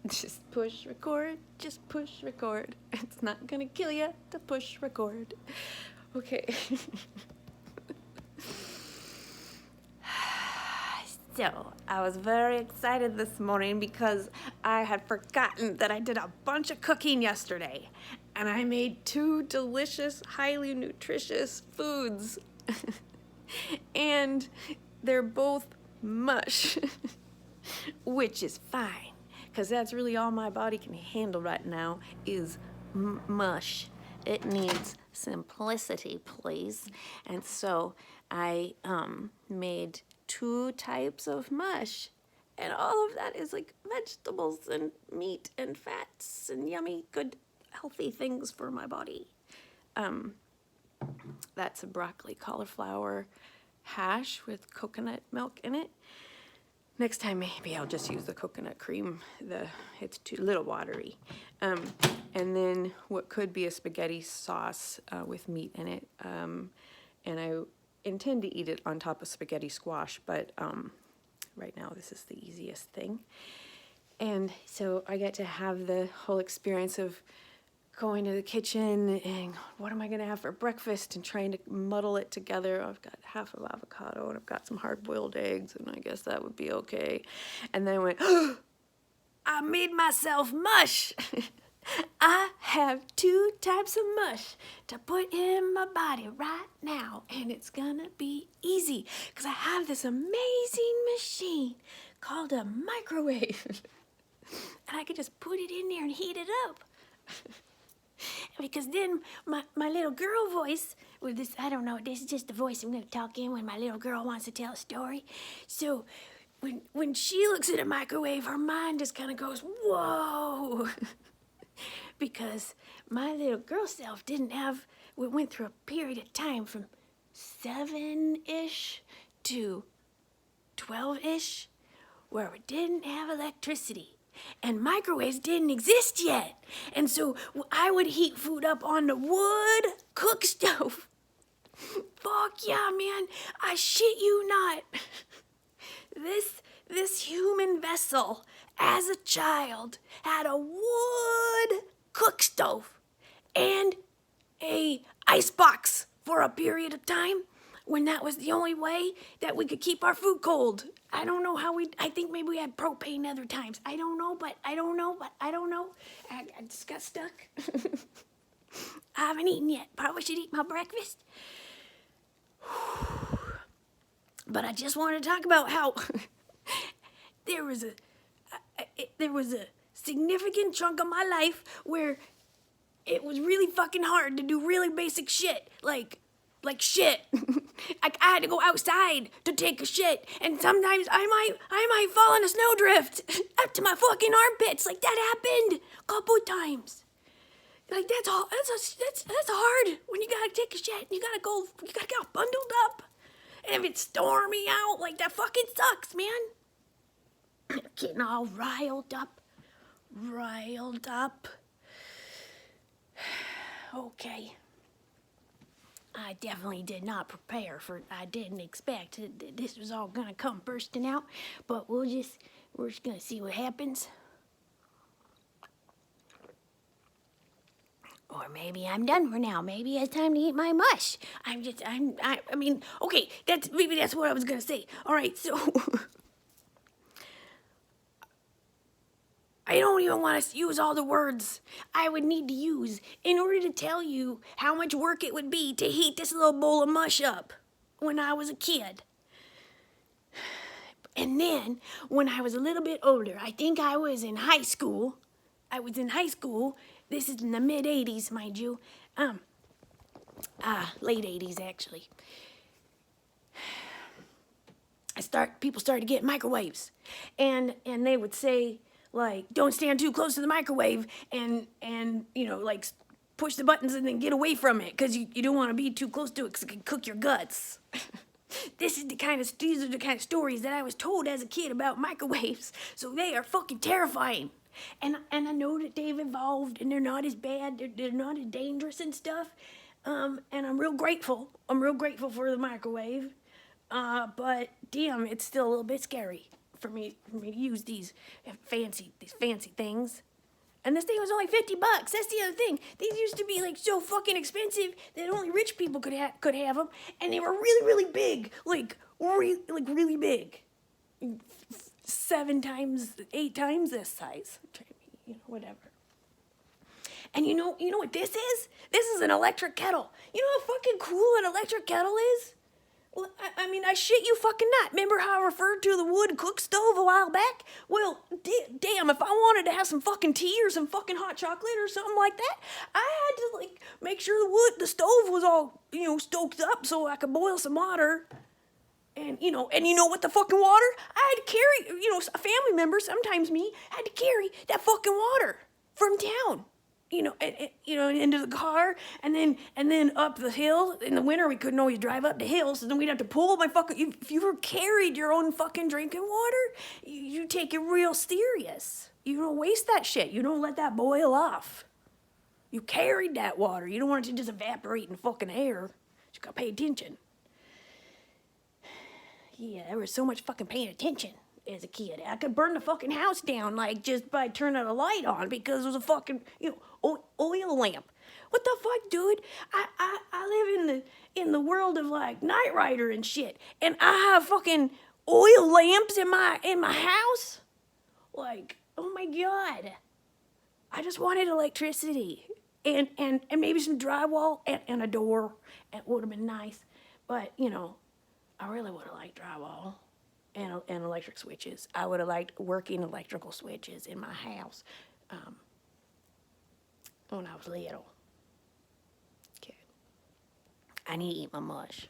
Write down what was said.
Just push record, just push record. It's not gonna kill you to push record. Okay. So, I was very excited this morning because I had forgotten that I did a bunch of cooking yesterday. And I made 2 delicious, highly nutritious foods. And they're both mush, which is fine, because that's really all my body can handle right now is mush. It needs simplicity, please. And so I made 2 types of mush. And all of that is like vegetables and meat and fats and yummy, good, healthy things for my body. That's a broccoli cauliflower hash with coconut milk in it. Next time, maybe I'll just use the coconut cream. It's too little watery. And then what could be a spaghetti sauce with meat in it. And I intend to eat it on top of spaghetti squash, but right now this is the easiest thing. And so I get to have the whole experience of going to the kitchen and what am I going to have for breakfast and trying to muddle it together. I've got half of avocado and I've got some hard-boiled eggs and I guess that would be okay. And then I went, oh, I made myself mush. I have 2 types of mush to put in my body right now, and it's gonna be easy because I have this amazing machine called a microwave. And I could just put it in there and heat it up. Because then my little girl voice, with this, I don't know, this is just the voice I'm going to talk in when my little girl wants to tell a story. So when she looks at a microwave, her mind just kind of goes, whoa. Because my little girl self we went through a period of time from 7-ish to 12-ish where we didn't have electricity. And microwaves didn't exist yet. And so I would heat food up on the wood cook stove. Fuck yeah, man. I shit you not. This human vessel, as a child, had a wood cook stove and a ice box for a period of time when that was the only way that we could keep our food cold. I don't know how I think maybe we had propane other times. I don't know. I just got stuck. I haven't eaten yet. Probably should eat my breakfast. But I just wanted to talk about how there was a significant chunk of my life where it was really fucking hard to do really basic shit, like shit. I had to go outside to take a shit, and sometimes I might fall in a snowdrift up to my fucking armpits. Like that happened a couple of times. Like that's hard when you gotta take a shit and you gotta get all bundled up. And if it's stormy out, like that fucking sucks, man. Getting all riled up. Okay. I definitely did not prepare for, I didn't expect this was all gonna come bursting out, but we're just gonna see what happens. Or maybe I'm done for now. Maybe it's time to eat my mush. Okay, maybe that's what I was gonna say. All right, so I don't even want to use all the words I would need to use in order to tell you how much work it would be to heat this little bowl of mush up when I was a kid. And then, when I was a little bit older, I think I was in high school. This is in the mid-'80s, mind you. Late 80s, actually. People started to get microwaves. And they would say, like, don't stand too close to the microwave and like push the buttons and then get away from it because you don't want to be too close to it because it can cook your guts. These are the kind of stories that I was told as a kid about microwaves. So they are fucking terrifying. And I know that they've evolved and they're not as bad, they're not as dangerous and stuff. And I'm real grateful. I'm real grateful for the microwave. But damn, it's still a little bit scary for me to use these fancy things. And this thing was only $50. That's the other thing. These used to be like so fucking expensive that only rich people could have them, and they were really, really big, like really big, 7 times, 8 times this size. Whatever. And you know what this is? This is an electric kettle. You know how fucking cool an electric kettle is? Well, I mean, I shit you fucking not. Remember how I referred to the wood cook stove a while back? Well, damn, if I wanted to have some fucking tea or some fucking hot chocolate or something like that, I had to, like, make sure the stove was all, stoked up so I could boil some water. And you know what the fucking water? I had to carry, a family member, sometimes me, had to carry that fucking water from town. Into the car, and then up the hill. In the winter, we couldn't always drive up the hills, so then we'd have to pull my fucking. If you ever carried your own fucking drinking water, you take it real serious. You don't waste that shit. You don't let that boil off. You carried that water. You don't want it to just evaporate in fucking air. You gotta pay attention. Yeah, there was so much fucking paying attention as a kid. I could burn the fucking house down, like, just by turning a light on because it was a fucking, oil lamp. What the fuck, dude? I live in the world of, like, Knight Rider and shit, and I have fucking oil lamps in my house? Like, oh my God. I just wanted electricity and maybe some drywall and a door. It would have been nice. But, I really would have liked drywall and electric switches. I would have liked working electrical switches in my house when I was little. Okay. I need to eat my mush.